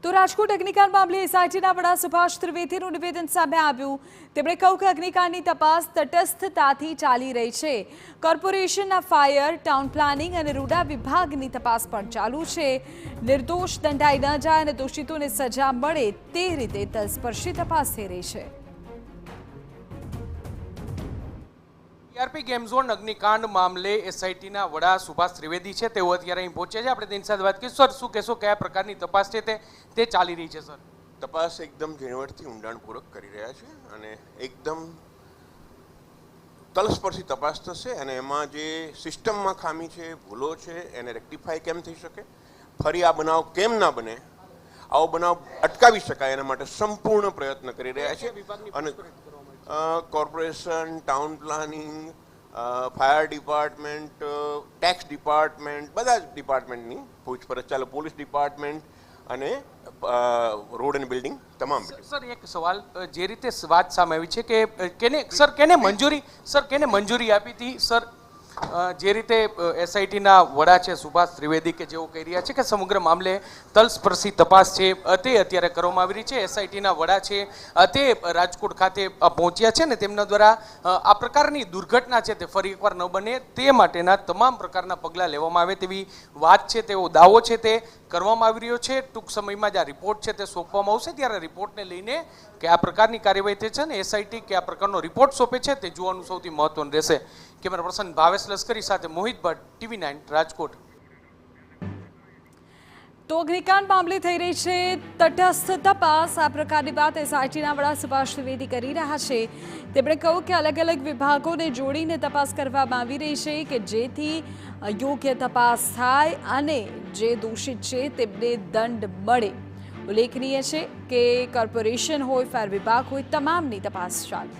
તો રાજકોટ અગ્નિકાંડ મામલે એસઆઈટીના વડા સુભાષ ત્રિવેદીનું નિવેદન સામે આવ્યું। તેમણે કહ્યું કે અગ્નિકાંડની તપાસ તટસ્થતાથી ચાલી રહી છે। કોર્પોરેશનના ફાયર, ટાઉન પ્લાનિંગ અને રૂડા વિભાગની તપાસ પણ ચાલુ છે। નિર્દોષ દંડાઈ ન જાય અને દોષિતોને સજા મળે તે રીતે તલસ્પર્શી તપાસ થઈ રહી છે। ટીઆરપી ગેમ ઝોન અગ્નિકાંડ મામલે એસઆઈટીના વડા સુભાષ ત્રિવેદી છે, તેઓ અત્યારે અહીં પહોંચ્યા છે। આપણે તેની સાથે વાત કરીશું। સર, શું કહેશો, કયા પ્રકારની તપાસ છે તે ચાલી રહી છે? સર, તપાસ એકદમ ઝીણવટથી ઊંડાણપૂર્વક કરી રહ્યા છે અને એકદમ તલસ્પર્શી તપાસ થશે અને એમાં જે સિસ્ટમમાં ખામી છે, ભૂલો છે, એને રેક્ટિફાય કેમ થઈ શકે, ફરી આ બનાવ કેમ ના બને, આવો બનાવ અટકાવી શકાય એના માટે સંપૂર્ણ પ્રયત્ન કરી રહ્યા છે। અને corporation, town planning, fire department, tax department, બધા જ ડિપાર્ટમેન્ટની પૂછપરછ ચાલે, પોલીસ ડિપાર્ટમેન્ટ અને રોડ એન્ડ બિલ્ડિંગ તમામ। સર, એક સવાલ, જે રીતે વાત સામે આવી છે કે કેને મંજૂરી આપી હતી? સર, જે રીતે એસઆઈટીના વડા છે સુભાષ ત્રિવેદી કે જેઓ કહી રહ્યા છે કે સમગ્ર મામલે તલસ્પર્શી તપાસ છે તે અત્યારે કરવામાં આવી રહી છે। એસઆઈટીના વડા છે તે રાજકોટ ખાતે પહોંચ્યા છે ને તેમના દ્વારા આ પ્રકારની દુર્ઘટના છે તે ફરી એકવાર ન બને તે માટેના તમામ પ્રકારના પગલાં લેવામાં આવે તેવી વાત છે, તેવો દાવો છે તે કરવામાં આવી રહ્યો છે। ટૂંક સમયમાં જ આ રિપોર્ટ છે તે સોંપવામાં આવશે, ત્યારે રિપોર્ટને લઈને કે આ પ્રકારની કાર્યવાહી થઈ છે ને એસઆઈટી કે આ પ્રકારનો રિપોર્ટ સોંપે છે તે જોવાનું સૌથી મહત્વનું રહેશે। કેમેરા પર્સન ભાવેશ લશ્કરી સાથે મોહિત ભટ્ટ, TV9 રાજકોટ। તો અગ્નિકાંડ મામલે થઈ રહી છે તટસ્થ તપાસ, આ પ્રકારની વાત એસઆઈટીના વડા સુભાષ ત્રિવેદી કરી રહ્યા છે। તેમણે કહ્યું કે અલગ અલગ વિભાગોને જોડીને તપાસ કરવામાં આવી રહી છે કે જેથી યોગ્ય તપાસ થાય અને જે દોષિત છે તેમને દંડ મળે। ઉલ્લેખનીય છે કે કોર્પોરેશન હોય, ફાયર વિભાગ હોય, તમામની તપાસ ચાલુ।